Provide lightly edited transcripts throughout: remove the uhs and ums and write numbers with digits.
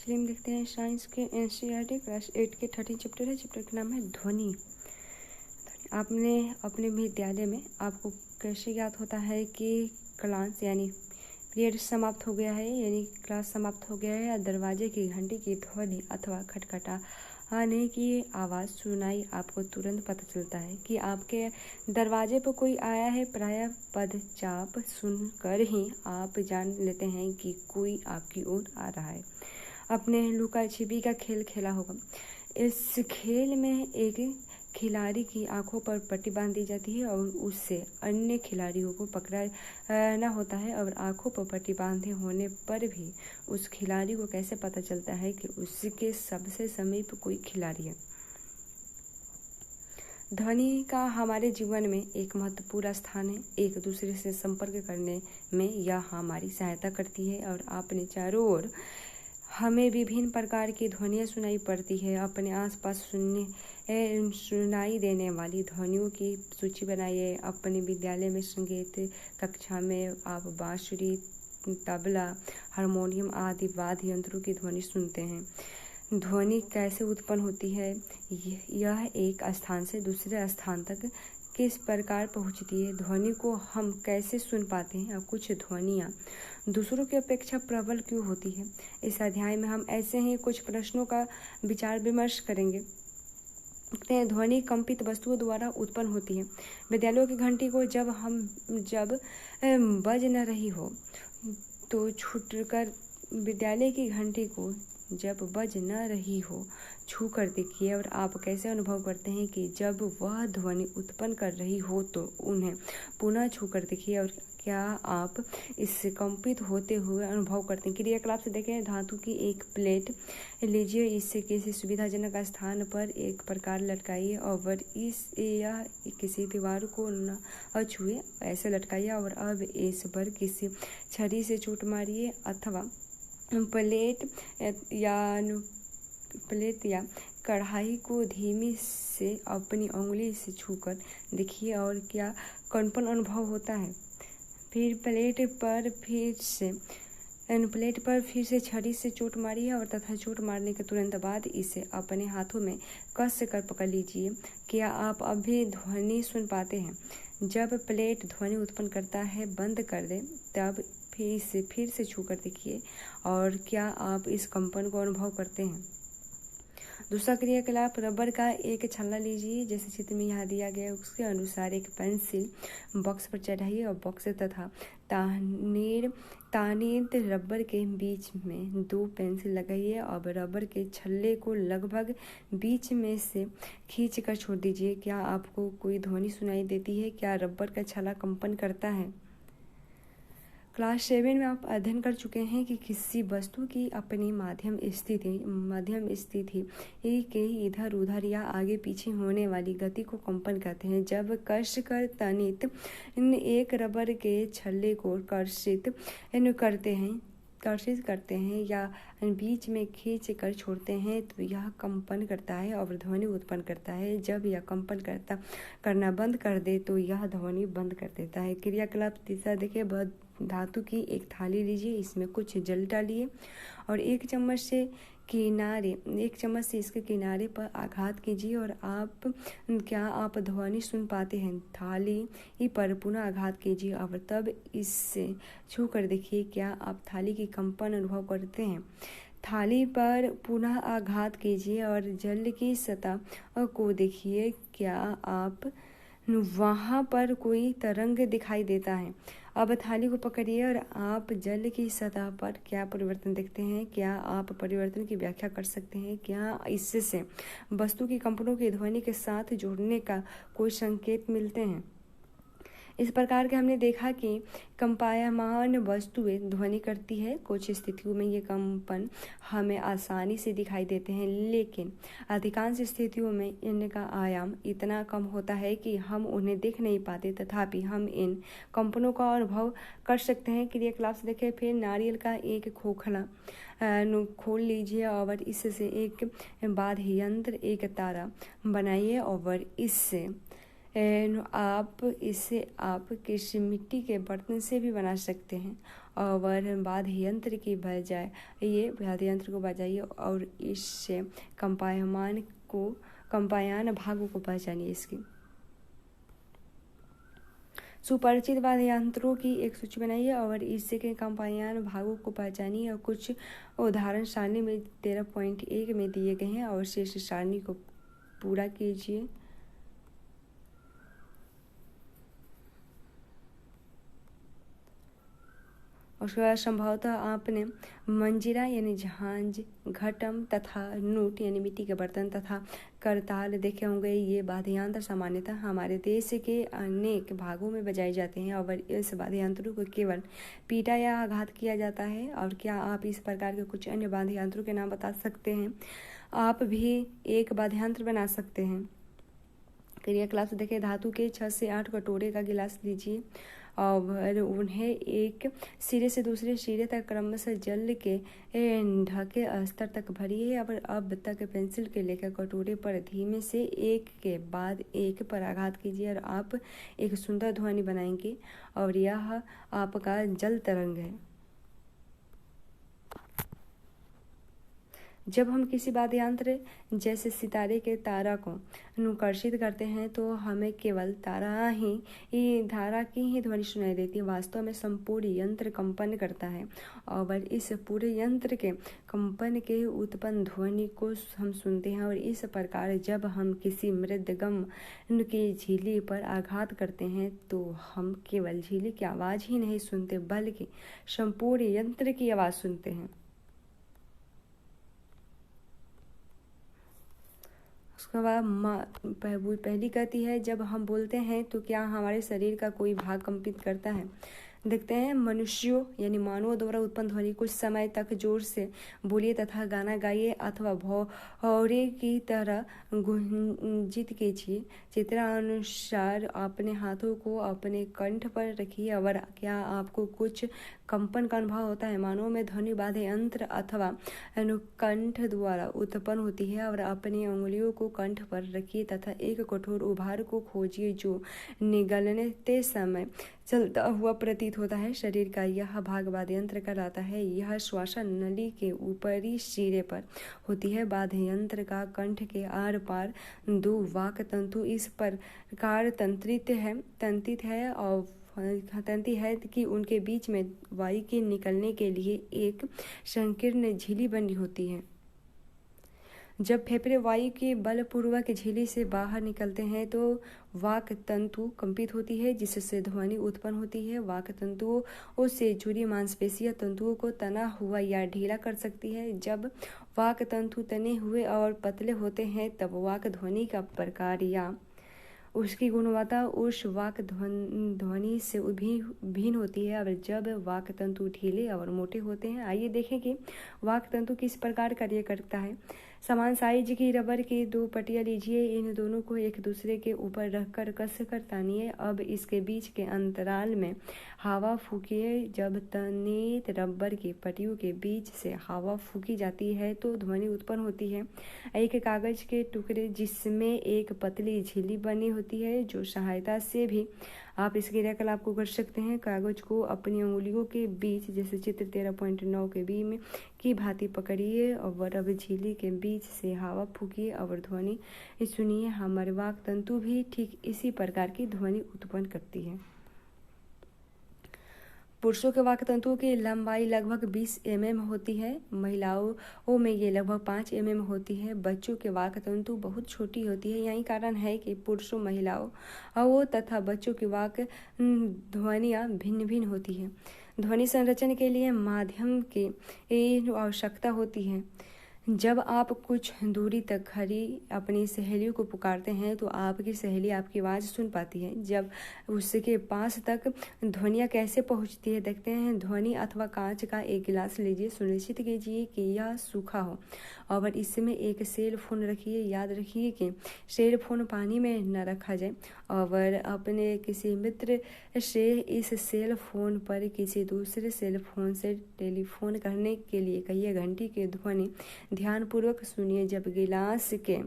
चलिए हम देखते हैं साइंस के एनसीईआरटी क्लास 8 के 13 चैप्टर है। चैप्टर का नाम है ध्वनि। आपने अपने विद्यालय में आपको कैसे याद होता है कि क्लास यानी पीरियड समाप्त हो गया है, यानी क्लास समाप्त हो गया है, या दरवाजे की घंटी की ध्वनि अथवा खटखटाने की आवाज़ सुनाई आपको तुरंत पता चलता है कि आपके दरवाजे पर कोई आया है। प्रायः पदचाप सुनकर ही आप जान लेते हैं कि कोई आपकी ओर आ रहा है। अपने लुका छिपी का खेल खेला होगा। इस खेल में एक खिलाड़ी की आंखों पर पट्टी बांध दी जाती है और उससे अन्य खिलाड़ियों को पकड़ना होता है, और आंखों पर पट्टी बांधे होने पर भी उस खिलाड़ी को कैसे पता चलता है कि उसके सबसे समीप कोई खिलाड़ी है। ध्वनि का हमारे जीवन में एक महत्वपूर्ण स्थान है। एक दूसरे से संपर्क करने में यह हमारी सहायता करती है और अपने चारों ओर हमें विभिन्न प्रकार की ध्वनियाँ सुनाई पड़ती है। अपने आसपास सुनाई देने वाली ध्वनियों की सूची बनाइए। अपने विद्यालय में संगीत कक्षा में आप बांसुरी, तबला, हारमोनियम आदि वाद्य यंत्रों की ध्वनि सुनते हैं। ध्वनि कैसे उत्पन्न होती है? यह एक स्थान से दूसरे स्थान तक किस प्रकार पहुंचती है? ध्वनि को हम कैसे सुन पाते हैं और कुछ ध्वनियाँ दूसरों की अपेक्षा प्रबल क्यों होती है? इस अध्याय में हम ऐसे ही कुछ प्रश्नों का विचार विमर्श करेंगे। ध्वनि कंपित वस्तुओं द्वारा उत्पन्न होती है। विद्यालयों की घंटी को जब बज न रही हो तो छूकर विद्यालय की घंटी को जब बज न रही हो छू कर देखिए, और आप कैसे अनुभव करते हैं कि जब वह ध्वनि उत्पन्न कर रही हो तो उन्हें पुनः छू कर देखिए, और क्या आप इससे कंपित होते हुए अनुभव करते हैं? क्रियाकलाप से देखें। धातु की एक प्लेट लीजिए, इसे किसी सुविधाजनक स्थान पर एक प्रकार लटकाइए और यह किसी दीवार को न छुए, ऐसे लटकाइए, और अब इस पर किसी छड़ी से चोट मारिए अथवा प्लेट या कढ़ाई को धीमी से अपनी उंगली से छूकर देखिए, और क्या कंपन अनुभव होता है? फिर प्लेट पर फिर से छड़ी से चोट मारिए और तथा चोट मारने के तुरंत बाद इसे अपने हाथों में कस कर पकड़ लीजिए। क्या आप अभी ध्वनि सुन पाते हैं? जब प्लेट ध्वनि उत्पन्न करता है बंद कर दें, तब फिर से छू कर देखिए, और क्या आप इस कंपन को अनुभव करते हैं? दूसरा क्रियाकलाप, रबर का एक छल्ला लीजिए, जैसे चित्र में यहाँ दिया गया है उसके अनुसार एक पेंसिल बॉक्स पर चढ़ाइए और बॉक्स तथा तानित रबर के बीच में 2 पेंसिल लगाइए। अब रबर के छल्ले को लगभग बीच में से खींच कर छोड़ दीजिए। क्या आपको कोई ध्वनि सुनाई देती है? क्या रबर का छल्ला कंपन करता है? क्लास 7 में आप अध्ययन कर चुके हैं कि किसी वस्तु की अपनी मध्यम स्थिति के इधर उधर या आगे पीछे होने वाली गति को कंपन कहते हैं। जब कसकर तनित एक रबर के छल्ले को कर्षित करते हैं या बीच में खींच कर छोड़ते हैं तो यह कंपन करता है और ध्वनि उत्पन्न करता है। जब यह कंपन करना बंद कर दे तो यह ध्वनि बंद कर देता है। क्रियाकलाप तीसरा देखिए। धातु की एक थाली लीजिए, इसमें कुछ जल डालिए और एक चम्मच से इसके किनारे पर आघात कीजिए, और क्या आप ध्वनि सुन पाते हैं? थाली पर पुनः आघात कीजिए और तब इससे छू कर देखिए, क्या आप थाली की कंपन अनुभव करते हैं? थाली पर पुनः आघात कीजिए और जल की सतह को देखिए, क्या आप वहाँ पर कोई तरंग दिखाई देता है? अब थाली को पकड़िए और आप जल की सतह पर क्या परिवर्तन देखते हैं? क्या आप परिवर्तन की व्याख्या कर सकते हैं? क्या इससे वस्तु की कंपनों की ध्वनि के साथ जोड़ने का कोई संकेत मिलते हैं? इस प्रकार के हमने देखा कि कंपायमान वस्तुएं ध्वनि करती है। कुछ स्थितियों में ये कंपन हमें आसानी से दिखाई देते हैं, लेकिन अधिकांश स्थितियों में इनका आयाम इतना कम होता है कि हम उन्हें देख नहीं पाते, तथापि हम इन कंपनों का अनुभव कर सकते हैं। क्रियाकलाप से देखें। फिर नारियल का एक खोखला खोल लीजिए और इससे एक वाद्य यंत्र, एक तारा बनाइए, और आप किसी मिट्टी के बर्तन से भी बना सकते हैं, और वाद्य यंत्र की बजाय ये वाद्य यंत्र को बजाइए और इससे कंपायन भागों को पहचानिए। इसकी सुपरिचित वाद्य यंत्रों की एक सूची बनाइए और इससे के कंपायन भागों को पहचानिए और कुछ उदाहरण सारणी में 13.1 में दिए गए हैं और शेष सारणी को पूरा कीजिए। उसके बाद संभवतः आपने मंजीरा यानी झांझ, घटम तथा नूट यानी मिट्टी के बर्तन तथा करताल देखे होंगे। ये वाद्य यंत्र सामान्यतः हमारे देश के अनेक भागों में बजाए जाते हैं और इस वाद्य यंत्रों को केवल पीटा या आघात किया जाता है। और क्या आप इस प्रकार के कुछ अन्य वाद्य यंत्रों के नाम बता सकते हैं? आप भी एक वाद्य यंत्र बना सकते हैं। क्रियाकलाप देखें, धातु के 6 से 8 कटोरे का गिलास लीजिए और उन्हें एक सिरे से दूसरे सिरे तक क्रमशः जल के ढके स्तर तक भरिए और अब तक पेंसिल के लेकर कटोरे पर धीमे से एक के बाद एक पर आघात कीजिए और आप एक सुंदर ध्वनि बनाएंगे और यह आपका जल तरंग है। जब हम किसी वाद्य यंत्र जैसे सितारे के तारा को अनुकर्षित करते हैं तो हमें केवल धारा की ही ध्वनि सुनाई देती है। वास्तव में संपूर्ण यंत्र कंपन करता है और इस पूरे यंत्र के कंपन के उत्पन्न ध्वनि को हम सुनते हैं। और इस प्रकार जब हम किसी मृदंगम की झिल्ली पर आघात करते हैं तो हम केवल झिल्ली की आवाज़ ही नहीं सुनते बल्कि संपूर्ण यंत्र की आवाज़ सुनते हैं। उसके बाद पहली कहती है, जब हम बोलते हैं तो क्या हमारे शरीर का कोई भाग कंपित करता है? देखते हैं, मनुष्यों यानी मानवों द्वारा उत्पन्न ध्वनि कुछ समय तक जोर से बोलिए तथा गाना गाइए अथवा भौरे की तरह गुंजित कीजिए। चित्रानुसार अपने हाथों को अपने कंठ पर रखिए और क्या आपको कुछ कंपन का अनुभव होता है? मानव में ध्वनि वाद्य यंत्र अथवा अनुकंठ द्वारा उत्पन्न होती है और अपनी उंगलियों को कंठ पर रखिए तथा एक कठोर उभार को खोजिए जो निगलते समय चलता हुआ प्रतीत होता है। शरीर का यह भाग वाद्य यंत्र कहलाता है। यह श्वासन नली के ऊपरी सिरे पर होती है। वाद्य यंत्र का कंठ के आर पार 2 वाक तंतु इस प्रकार तंत्रित है कि उनके बीच में वायु के निकलने के लिए एक संकीर्ण झिल्ली बनी होती है। जब फेफड़े वायु के बलपूर्वक झिल्ली से बाहर निकलते हैं तो वाक तंतु कंपित होती है जिससे ध्वनि उत्पन्न होती है। वाक तंतुओं से जुड़ी मांसपेशियां तंतुओं को तना हुआ या ढीला कर सकती है। जब वाक तंतु तने हुए और पतले होते हैं तब वाक ध्वनि का प्रकार या उसकी गुणवत्ता उस वाक ध्वनि से भिन्न होती है। और जब वाक तंतु ढीले और मोटे होते हैं, आइए देखें कि वाक तंतु किस प्रकार कार्य करता है। समान साइज की रबर की 2 पट्टियां लीजिए, इन दोनों को एक दूसरे के ऊपर रखकर कसकर तानिए। अब इसके बीच के अंतराल में हवा फूकिए। जब तनित रबर की पट्टियों के बीच से हवा फूकी जाती है तो ध्वनि उत्पन्न होती है। एक कागज के टुकड़े जिसमें एक पतली झिल्ली बनी होती है जो सहायता से भी आप इस क्रियाकलाप को कर सकते हैं। कागज को अपनी उंगलियों के बीच जैसे चित्र 13.9 के बी में की भांति पकड़िए और अब झिल्ली के बीच से हवा फूकिए और ध्वनि सुनिए। हमारे वाक तंतु भी ठीक इसी प्रकार की ध्वनि उत्पन्न करती है। पुरुषों के वाक तंतुओं की लंबाई लगभग 20 mm होती है। महिलाओं में ये लगभग 5 mm होती है। बच्चों के वाक तंतु बहुत छोटी होती है। यही कारण है कि पुरुषों, महिलाओं तथा बच्चों की वाक ध्वनियाँ भिन्न भिन्न होती है। ध्वनि संरचना के लिए माध्यम की आवश्यकता होती है। जब आप कुछ दूरी तक खड़ी अपनी सहेलियों को पुकारते हैं तो आपकी सहेली आपकी आवाज़ सुन पाती है। जब उसके पास तक ध्वनियाँ कैसे पहुँचती है देखते हैं। ध्वनि अथवा कांच का एक गिलास लीजिए। सुनिश्चित कीजिए कि यह सूखा हो और इसमें एक सेल फोन रखिए। याद रखिए कि सेल फोन पानी में न रखा जाए और अपने किसी मित्र से इस सेल फोन पर किसी दूसरे सेल फोन से टेलीफोन करने के लिए कहिए। घंटी की ध्वनि ध्यानपूर्वक सुनिए। जब गिलास के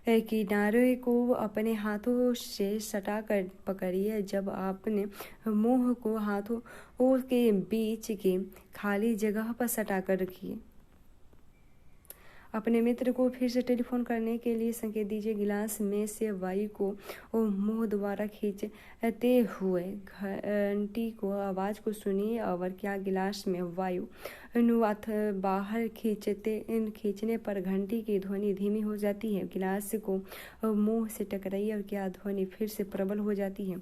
किनारे को अपने हाथों से सटा कर पकड़िए। जब आपने मुंह को हाथों के बीच की खाली जगह पर सटा कर रखिए। अपने मित्र को फिर से टेलीफोन करने के लिए संकेत दीजिए। गिलास में से वायु को मुंह द्वारा खींचते हुए घंटी को आवाज को सुनिए। और क्या गिलास में वायु बाहर खींचने पर घंटी की ध्वनि धीमी हो जाती है? गिलास को मुंह से टकराइए और क्या ध्वनि फिर से प्रबल हो जाती है?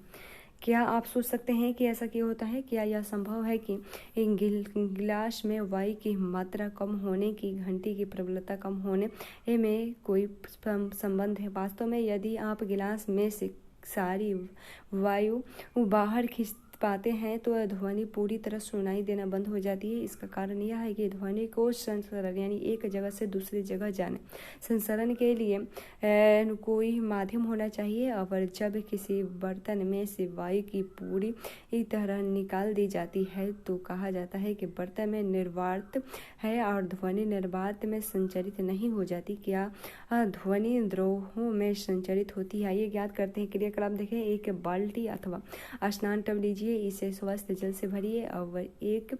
क्या आप सोच सकते हैं कि ऐसा क्यों होता है? क्या यह संभव है कि गिलास में वायु की मात्रा कम होने की घंटी की प्रबलता कम होने में कोई संबंध है? वास्तव में यदि आप गिलास में से सारी वायु बाहर खींच पाते हैं तो ध्वनि पूरी तरह सुनाई देना बंद हो जाती है। इसका कारण यह है कि ध्वनि को संसरण यानी एक जगह से दूसरी जगह जाने संसरण के लिए कोई माध्यम होना चाहिए। और जब किसी बर्तन में से वायु की पूरी तरह निकाल दी जाती है तो कहा जाता है कि बर्तन में निर्वात है और ध्वनि निर्वात में संचरित नहीं हो जाती। क्या ध्वनि द्रोहों में संचरित होती है? आइए ज्ञात करते हैं। क्रियाकलाप देखें। एक बाल्टी अथवा स्नान टब लीजिए, इसे स्वस्थ जल से भरिए और एक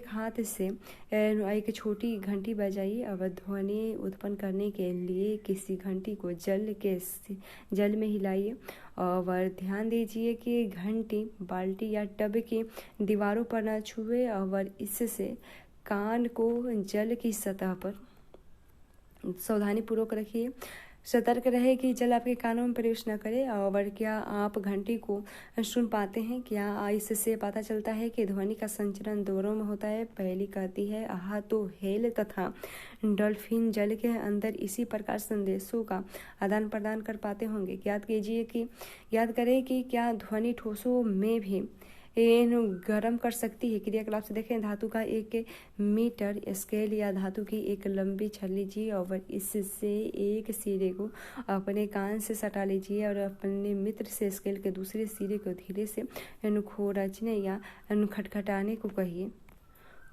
हाथ से एक छोटी घंटी बजाइए। और ध्वनि उत्पन्न करने के लिए किसी घंटी को जल में हिलाइए और ध्यान दीजिए कि घंटी बाल्टी या टब की दीवारों पर न छुए और इससे कान को जल की सतह पर सावधानी पूर्वक रखिए। सतर्क रहे कि जल आपके कानों में प्रवेश न करे। और क्या आप घंटी को सुन पाते हैं? क्या इससे पता चलता है कि ध्वनि का संचरण दोनों में होता है? पहली कहती है आहा तो हेल तथा डॉल्फिन जल के अंदर इसी प्रकार संदेशों का आदान प्रदान कर पाते होंगे। याद करें कि क्या ध्वनि ठोसों में भी गर्म कर सकती है? क्रियाकलाप से देखें। धातु का एक मीटर स्केल या धातु की एक लंबी छड़ लीजिए और इससे एक सिरे को अपने कान से सटा लीजिए और अपने मित्र से स्केल के दूसरे सिरे को धीरे से खोरचने या खटखटाने को कहिए।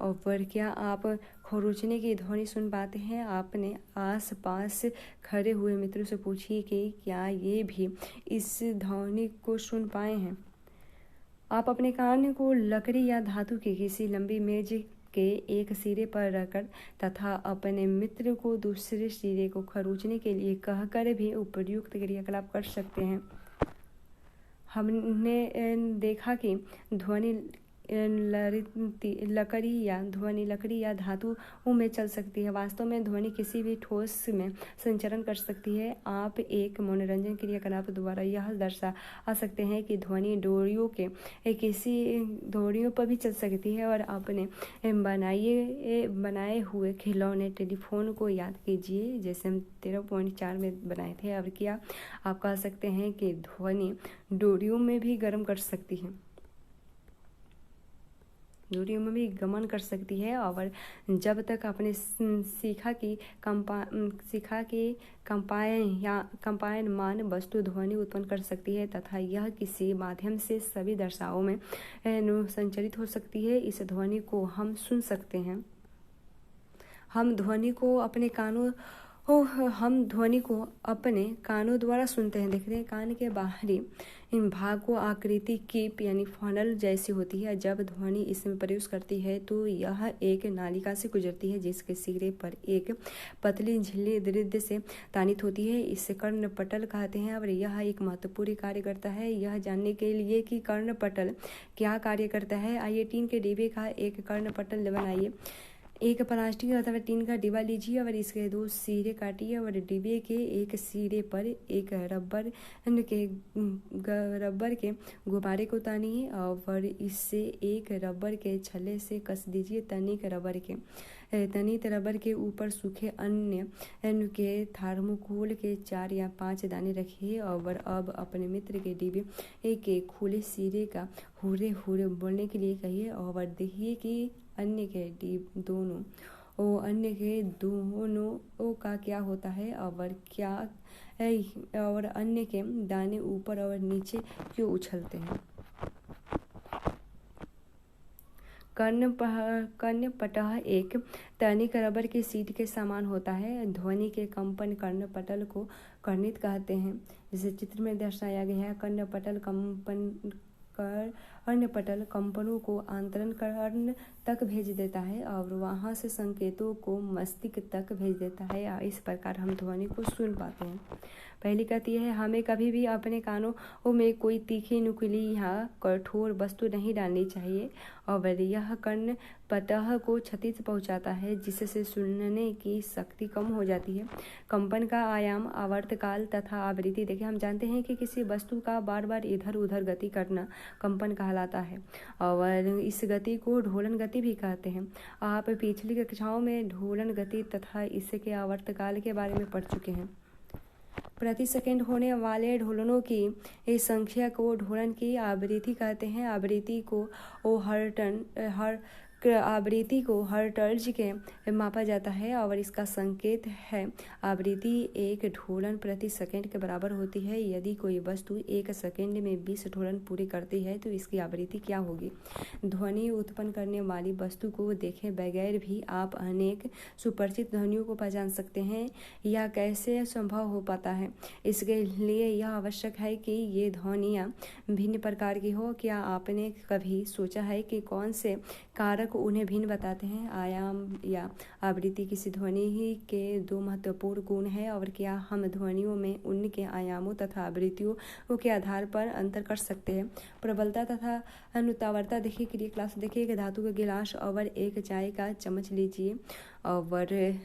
और क्या आप खरोचने की ध्वनि सुन पाते हैं? अपने आस पास खड़े हुए मित्रों से पूछिए कि क्या ये भी इस ध्वनि को सुन पाए हैं। आप अपने कान को लकड़ी या धातु की किसी लंबी मेज के एक सिरे पर रखकर तथा अपने मित्र को दूसरे सिरे को खरोचने के लिए कहकर भी उपयुक्त क्रियाकलाप कर सकते हैं। हमने देखा कि ध्वनि लकड़ी या धातु में चल सकती है। वास्तव में ध्वनि किसी भी ठोस में संचरण कर सकती है। आप एक मनोरंजन क्रियाकलाप द्वारा यह दर्शा सकते हैं कि ध्वनि डोरियों पर भी चल सकती है। और अपने बनाए हुए खिलौने टेलीफोन को याद कीजिए जैसे हम 13.4 में बनाए थे। अब क्या आप कह सकते हैं कि ध्वनि डोरियों में भी गमन कर सकती है? और जब तक आपने सीखा कि कंपायनमान वस्तु ध्वनि उत्पन्न कर सकती है तथा यह किसी माध्यम से सभी दशाओं में संचरित हो सकती है, इस ध्वनि को हम सुन सकते हैं। हम ध्वनि को अपने कानों द्वारा सुनते हैं। देखते हैं कान के बाहरी भाग को आकृति कीप यानी फनल जैसी होती है। जब ध्वनि इसमें प्रवेश करती है तो यह एक नालिका से गुजरती है जिसके सिरे पर एक पतली झिल्ली दृढ़ से तानित होती है। इसे कर्णपटल कहते हैं और यह एक महत्वपूर्ण कार्य करता है। यह जानने के लिए कि कर्णपटल क्या कार्य करता है, आइए टीन के डिब्बे का एक कर्णपटल बनाइए। एक प्लास्टिक अथवा टीन का डिब्बा लीजिए और इसके 2 सिरे काटिए और डिब्बे के एक सिरे पर एक रबर के गुब्बारे को तानिए और इसे एक रबर के छल्ले से कस दीजिए। तनित रबर के ऊपर सूखे अन्य के थर्मोकोल के 4 या 5 दाने रखिए। और अब अपने मित्र के डिब्बे के खुले सिरे का हुर्रे हुर्रे बोलने के लिए कहिए और देखिए कि अन्य के दोनों का क्या होता है और अन्य के दाने ऊपर और नीचे क्यों उछलते हैं। कर्णपटल एक तनिक रबर की सीट के समान होता है। ध्वनि के कंपन कर्णपटल को कर्णित कहते हैं। जिसे चित्र में दर्शाया गया है, कर्णपटल कंपनों को आंतरण कर्ण तक भेज देता है और वहां से संकेतों को मस्तिष्क तक भेज देता है। इस प्रकार हम ध्वनि को सुन पाते हैं। पहली कहती है, हमें कभी भी अपने कानों में कोई तीखी, नुकीली या कठोर वस्तु नहीं डालनी चाहिए और यह कर्णपटल को क्षति पहुंचाता है, जिससे सुनने की शक्ति कम हो जाती है। कंपन का आयाम, आवर्तकाल तथा आवृत्ति। देखिए, हम जानते हैं कि किसी वस्तु का बार बार इधर उधर गति करना कंपन कहलाता है और इस गति को ढोलन गति भी कहते हैं। आप पिछली कक्षाओं में ढोलन गति तथा इसके आवर्तकाल के बारे में पढ़ चुके हैं। प्रति सेकंड होने वाले ढोलनों की इस संख्या को ढोलन की आवृत्ति कहते हैं। आवृत्ति को हर्ट्ज के मापा जाता है और इसका संकेत है। आवृत्ति एक ढोलन प्रति सेकंड के बराबर होती है। यदि कोई वस्तु 1 सेकंड में 20 ढोलन पूरी करती है तो इसकी आवृत्ति क्या होगी? ध्वनि उत्पन्न करने वाली वस्तु को देखे बगैर भी आप अनेक सुपरिचित ध्वनियों को पहचान सकते हैं। यह कैसे संभव हो पाता है? इसके लिए यह आवश्यक है कि ये ध्वनियाँ भिन्न प्रकार की हो। क्या आपने कभी सोचा है कि कौन से कारक उन्हें भिन्न बताते हैं? आयाम या आवृत्ति किसी ध्वनि ही के 2 महत्वपूर्ण गुण हैं और क्या हम ध्वनियों में उनके आयामों तथा आवृत्तियों के आधार पर अंतर कर सकते हैं? प्रबलता तथा अनुतावरता। देखिए, क्रिया क्लास देखिए कि धातु का गिलास और एक चाय का चम्मच लीजिए और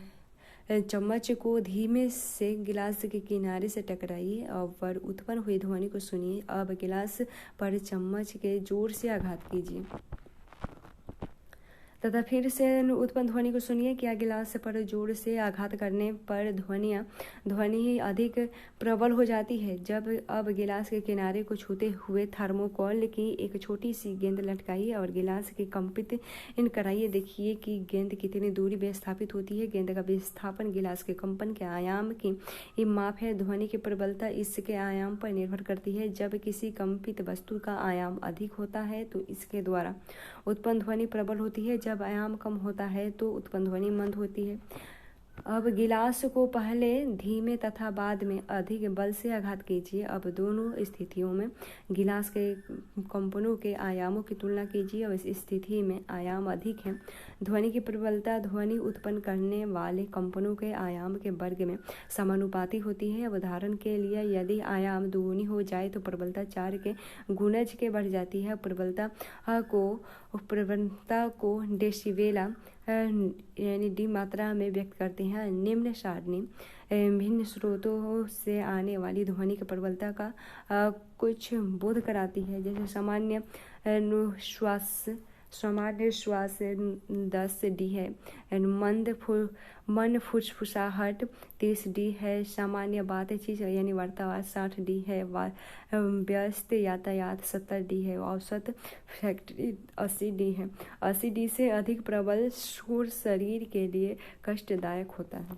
चम्मच को धीमे से गिलास के किनारे से टकराइए और उत्पन्न हुई ध्वनि को सुनिए। अब गिलास पर चम्मच के जोर से आघात कीजिए तथा फिर से उत्पन्न ध्वनि को सुनिए। क्या गिलास पर जोर से आघात करने पर ध्वनि अधिक प्रबल हो जाती है? अब गिलास के किनारे को छूते हुए थर्मोकोल की एक छोटी सी गेंद लटकाइए और गिलास के कंपित कराइए। देखिए कि गेंद कितनी दूरी विस्थापित होती है। गेंद का विस्थापन गिलास के कंपन के आयाम की माप है। ध्वनि की प्रबलता इसके आयाम पर निर्भर करती है। जब किसी कंपित वस्तु का आयाम अधिक होता है तो इसके द्वारा उत्पन्न ध्वनि प्रबल होती है। जब आयाम कम होता है तो उत्पन्न ध्वनि मंद होती है। अब गिलास को पहले धीमे तथा बाद में अधिक बल से आघात कीजिए। अब दोनों स्थितियों में गिलास के कंपनों के आयामों की तुलना कीजिए और इस स्थिति में आयाम अधिक है। ध्वनि की प्रबलता ध्वनि उत्पन्न करने वाले कंपनों के आयाम के वर्ग में समानुपाती होती है। उदाहरण के लिए, यदि आयाम दुगुनी हो जाए तो प्रबलता 4 के गुणज के बढ़ जाती है। प्रबलता को डेसिबेला यानी डी मात्रा में व्यक्त करते हैं। निम्न सारणी भिन्न स्रोतों से आने वाली ध्वनि की प्रबलता का कुछ बोध कराती है। जैसे सामान्य श्वास 10 डी है। मन फुसफुसाहट 30 डी है। सामान्य बातचीत यानी वार्तालाप 60 डी है। व्यस्त यातायात 70 डी है। औसत फैक्ट्री 80 डी है। 80 डी से अधिक प्रबल शोर शरीर के लिए कष्टदायक होता है।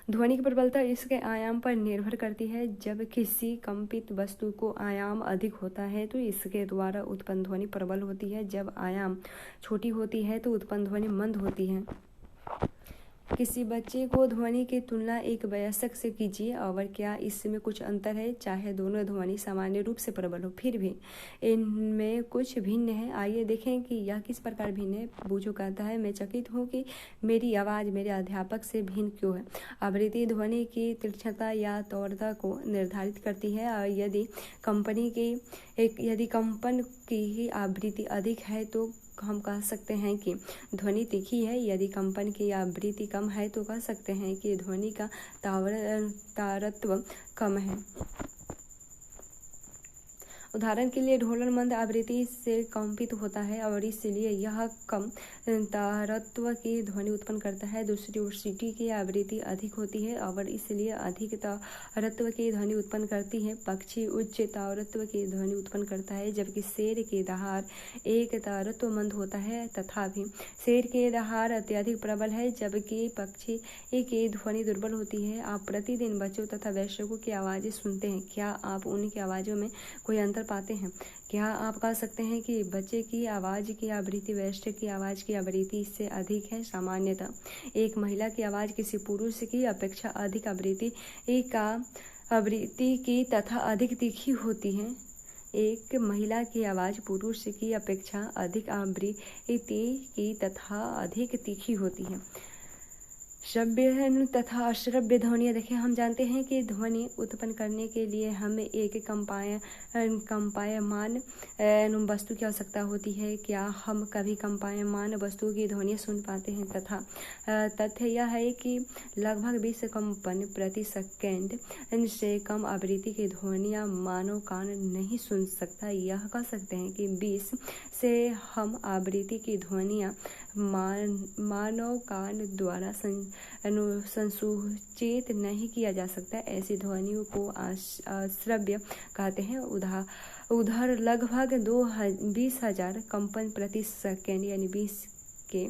ध्वनि की प्रबलता इसके आयाम पर निर्भर करती है। जब किसी कंपित वस्तु को आयाम अधिक होता है तो इसके द्वारा उत्पन्न ध्वनि प्रबल होती है। जब आयाम छोटी होती है तो उत्पन्न ध्वनि मंद होती है। किसी बच्चे को ध्वनि की तुलना एक वयस्क से कीजिए और क्या इसमें कुछ अंतर है? चाहे दोनों ध्वनि सामान्य रूप से प्रबल हो, फिर भी इनमें कुछ भिन्न है। आइए देखें कि यह किस प्रकार भिन्न है। बूझो कहता है, मैं चकित हूँ कि मेरी आवाज़ मेरे अध्यापक से भिन्न क्यों है। आवृत्ति ध्वनि की तीक्ष्णता या तीव्रता को निर्धारित करती है और यदि कंपन की आवृत्ति अधिक है तो हम कह सकते हैं कि ध्वनि तीखी है। यदि कंपन की आवृत्ति कम है तो कह सकते हैं कि ध्वनि का तारतव कम है। उदाहरण के लिए, ढोलन मंद आवृत्ति से कंपित होता है और इसलिए यह कम तारत्व की ध्वनि उत्पन्न करता है। दूसरी ओर सीटी की आवृत्ति अधिक होती है और इसलिए अधिक तारत्व की ध्वनि उत्पन्न करती है। पक्षी उच्च तारत्व की ध्वनि उत्पन्न करता है जबकि शेर के दहाड़ एक तारत्व मंद होता है। तथापि शेर के दहाड़ अत्यधिक प्रबल है जबकि पक्षी की ध्वनि दुर्बल होती है। आप प्रतिदिन बच्चों तथा वयस्कों की आवाज़ें सुनते हैं। क्या आप उनकी आवाज़ों में कोई अंतर अंतर पाते हैं। क्या आप कह सकते हैं कि बच्चे की आवाज़ की आवृत्ति वयस्क की आवाज़ की आवृत्ति इससे अधिक है? सामान्यतः एक महिला की आवाज़ किसी पुरुष की अपेक्षा अधिक आवृत्ति की तथा अधिक तीखी होती है। एक महिला की आवाज़ पुरुष की अपेक्षा अधिक आवृत्ति की तथा अधिक तीखी होती है। श्रव्य तथा अश्रव्य ध्वनियाँ देखें, हम जानते हैं कि ध्वनि उत्पन्न करने के लिए हमें एक कंपायमान वस्तु की आवश्यकता होती है। क्या हम कभी कंपायमान वस्तु की ध्वनि सुन पाते हैं? तथा तथ्य यह है कि लगभग 20 कंपन प्रति सेकेंड से कम आवृत्ति की ध्वनियाँ मानव कान नहीं सुन सकता। यह कह सकते हैं कि 20 से हम आवृत्ति की ध्वनियाँ मानव कान द्वारा संसूचित नहीं किया जा सकता। ऐसी ध्वनियों को अश्रव्य कहते हैं। उधर लगभग 20,000 कंपन प्रति सेकेंड यानी 20 के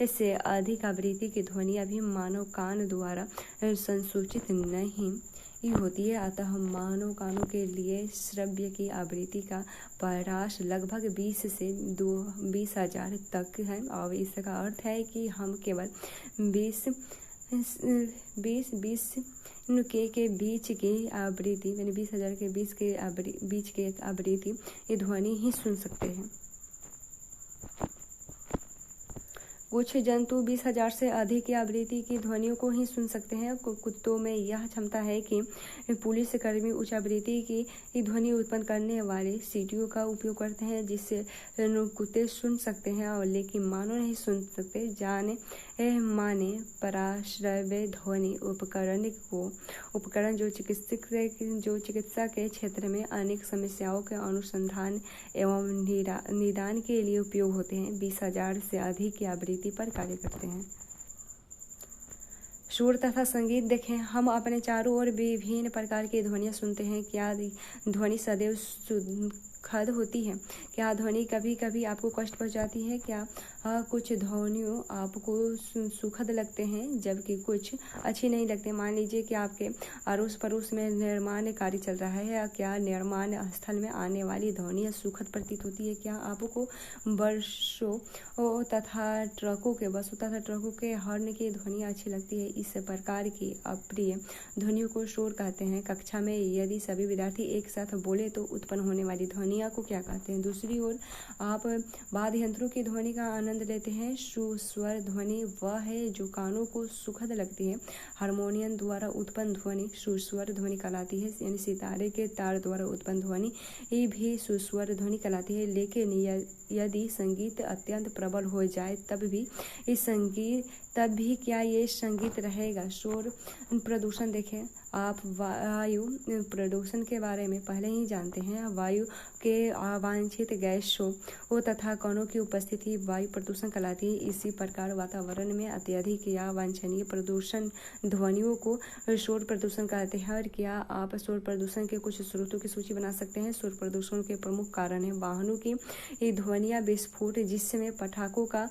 से अधिक आवृत्ति की ध्वनियाँ भी मानव कान द्वारा संसूचित नहीं होती है। अतः मानव कानों के लिए श्रव्य की आवृत्ति का परास लगभग 20 से 20,000 तक है। और इसका अर्थ है कि हम केवल 20 के बीच की आवृत्ति यानी 20,000 के बीच के आवृत्ति ये ध्वनि ही सुन सकते हैं। कुछ जंतु 20,000 से अधिक की आवृत्ति की ध्वनियों को ही सुन सकते हैं। कुत्तों में यह क्षमता है कि पुलिस कर्मी उच्च आवृत्ति की ध्वनि उत्पन्न करने वाले सीटियों का उपयोग करते हैं, जिससे कुत्ते सुन सकते हैं और लेकिन मानव नहीं सुन सकते। जाने माने पराश्रव्य ध्वनि उपकरण जो चिकित्सा के क्षेत्र में अनेक समस्याओं के अनुसंधान एवं निदान के लिए उपयोग होते हैं, 20,000 से अधिक की आवृत्ति पर कार्य करते हैं। शोर तथा संगीत देखें, हम अपने चारों ओर विभिन्न प्रकार की ध्वनियाँ सुनते हैं। क्या ध्वनि सदैव सुखद होती है? क्या ध्वनि कभी कभी आपको कष्ट पहुँचाती है? क्या कुछ ध्वनियों आपको सुखद लगते हैं जबकि कुछ अच्छी नहीं लगते? मान लीजिए कि आपके अड़ोस पड़ोस में निर्माण कार्य चल रहा है, या क्या निर्माण स्थल में आने वाली ध्वनियाँ सुखद प्रतीत होती है? क्या आपको बसों तथा ट्रकों के हॉर्न की ध्वनियाँ अच्छी लगती है? इस प्रकार की अप्रिय ध्वनियों को शोर कहते हैं। कक्षा में यदि सभी विद्यार्थी एक साथ बोले तो उत्पन्न होने वाली ध्वनियों को क्या कहते हैं? दूसरी ओर आप वाद्य यंत्रों की ध्वनि का आनंद लेते हैं। सुस्वर ध्वनि वह है जो कानों को सुखद लगती है। हारमोनियम द्वारा उत्पन्न ध्वनि सुस्वर ध्वनि कहलाती है, यानी सितारे के तार द्वारा उत्पन्न ध्वनि ये भी सुस्वर ध्वनि कहलाती है। लेकिन यदि संगीत अत्यंत प्रबल हो जाए तब भी क्या ये संगीत रहेगा? शोर प्रदूषण देखें, आप वायु प्रदूषण के बारे में पहले ही जानते हैं। वायु के अवांछित गैसों तथा कणों की उपस्थिति वायु प्रदूषण कहलाती है। इसी प्रकार वातावरण में अत्यधिक या वांछनीय प्रदूषण ध्वनियों को शोर प्रदूषण कहते हैं। और क्या आप शोर प्रदूषण के कुछ स्रोतों की सूची बना सकते हैं? शोर प्रदूषण के प्रमुख कारण हैं वाहनों की ध्वनियाँ, विस्फोट जिसमें पटाखों का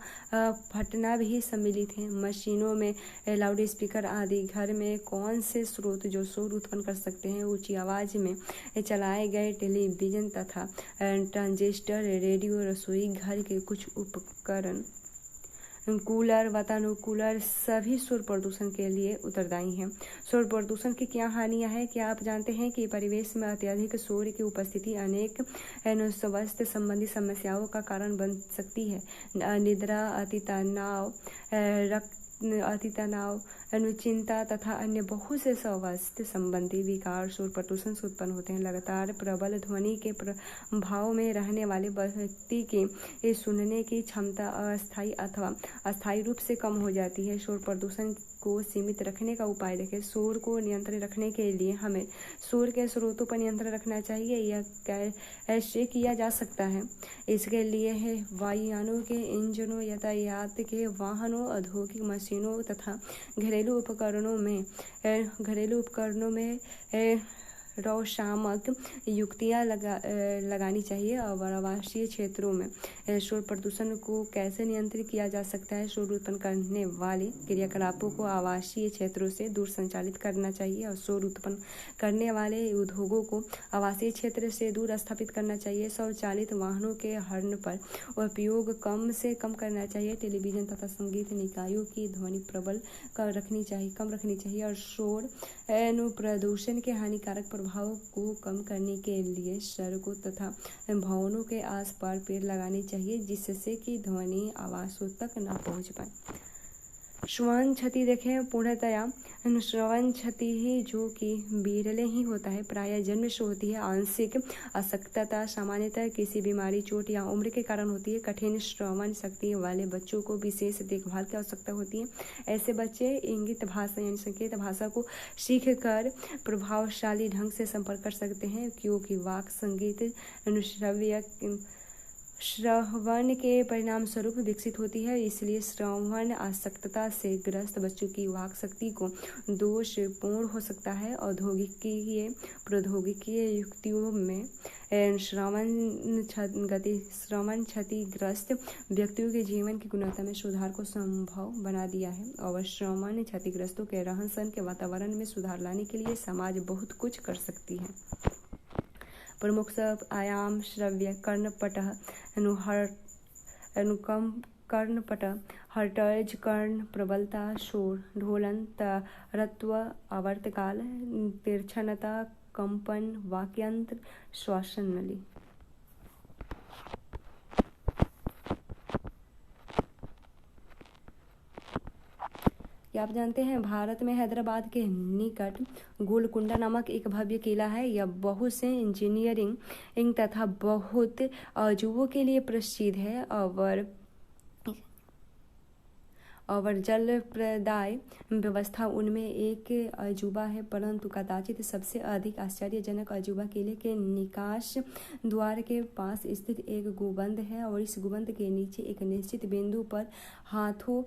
फटना भी सम्मिलित है, मशीनों में लाउड स्पीकर आदि। घर में कौन से स्रोत जो शोर उत्पन्न कर सकते हैं? ऊंची आवाज में चलाए गए टेलीविजन तथा ट्रांजिस्टर, रेडियो, रसोई घर के कुछ उपकरण, कूलर, वातानुकूलर सभी शोर प्रदूषण के लिए उत्तरदायी हैं। शोर प्रदूषण की क्या हानियां हैं? क्या आप जानते हैं कि परिवेश में अत्यधिक शोर की उपस्थिति अनेक स्वास्थ्य संबंधी समस्याओं का कारण बन सकती है? निद्रा, अति तनाव, चिंता तथा अन्य बहुत से स्वास्थ्य संबंधी विकार शोर प्रदूषण से उत्पन्न होते हैं। लगातार प्रबल ध्वनि के प्रभाव में रहने वाले व्यक्ति की सुनने की क्षमता अस्थायी अथवा अस्थायी रूप से कम हो जाती है। शोर प्रदूषण को सीमित रखने का उपाय देखें। शोर को नियंत्रित रखने के लिए हमें शोर के स्रोतों पर नियंत्रण रखना चाहिए। यह कैसे किया जा सकता है? इसके लिए है वायुयानों के इंजनों, यातायात के वाहनों, औद्योगिक मशीनों तथा घरेलू उपकरणों में रोशात्मक युक्तियाँ लगानी चाहिए। और आवासीय क्षेत्रों में शोर प्रदूषण को कैसे नियंत्रित किया जा सकता है। शोर उत्पन्न करने वाले क्रियाकलापों को आवासीय क्षेत्रों से दूर संचालित करना चाहिए और शोर उत्पन्न करने वाले उद्योगों को आवासीय क्षेत्र से दूर स्थापित करना चाहिए। स्वचालित वाहनों के हॉर्न पर उपयोग कम से कम करना चाहिए। टेलीविजन तथा संगीत निकायों की ध्वनि प्रबल कम रखनी चाहिए और शोर प्रदूषण के हानिकारक प्रभाव को कम करने के लिए सड़कों तथा भवनों के आसपास पेड़ लगाने चाहिए, जिससे कि ध्वनि आवासों तक न पहुंच पाए। श्रवण क्षति देखें, पूर्णतया श्रवण क्षति ही जो कि विरले ही होता है, प्रायः जन्म से होती है। आंशिक अशक्तता सामान्यतः किसी बीमारी, चोट या उम्र के कारण होती है। कठिन श्रवण शक्ति वाले बच्चों को विशेष देखभाल की आवश्यकता होती है। ऐसे बच्चे इंगित भाषा यानी संकेत भाषा को सीख कर प्रभावशाली ढंग से संपर्क कर सकते हैं, क्योंकि वाक संगीत श्रवण के परिणाम स्वरूप विकसित होती है। इसलिए श्रवण अशक्तता से ग्रस्त बच्चों की वाक शक्ति को दोषपूर्ण हो सकता है। प्रौद्योगिकीय युक्तियों में श्रवण क्षतिग्रस्त व्यक्तियों के जीवन की गुणवत्ता में सुधार को संभव बना दिया है। और श्रवण क्षतिग्रस्तों के रहन सहन के वातावरण में सुधार लाने के लिए समाज बहुत कुछ कर सकती है। प्रमुख आयाम श्रव्य कर्णपटः कर्णपटः हर्ट्ज, कर्ण प्रबलता, शोर, ढोलन, तरत्व, आवर्तकाल, तीक्ष्णता, कंपन, वाक्यंत्र, श्वसन नली। क्या आप जानते हैं भारत में हैदराबाद के निकट गोलकुंडा नामक एक भव्य किला है। यह बहुत से इंजीनियरिंग तथा बहुत अजूबों के लिए प्रसिद्ध है। और जल प्रदाय व्यवस्था उनमें एक अजूबा है, परंतु कदाचित सबसे अधिक आश्चर्यजनक अजूबा किले के निकास द्वार के पास स्थित एक गुंबद है। और इस गुंबद के नीचे एक निश्चित बिंदु पर हाथों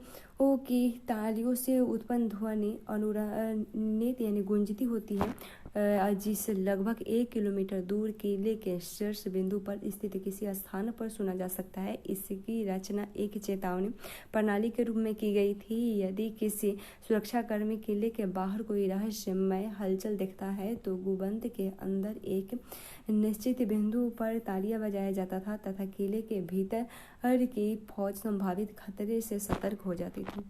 की तालियों से उत्पन्न ध्वनि अनुरणित यानी गूंजती होती है, जिसे लगभग 1 किलोमीटर दूर किले के शीर्ष बिंदु पर स्थित किसी स्थान पर सुना जा सकता है। इसकी रचना एक चेतावनी प्रणाली के रूप में की गई थी। यदि किसी सुरक्षाकर्मी किले के बाहर कोई रहस्यमय हलचल देखता है तो गुंबद के अंदर एक निश्चित बिंदु पर तालियां बजाया जाता था तथा किले के भीतर की फौज संभावित खतरे से सतर्क हो जाती थी।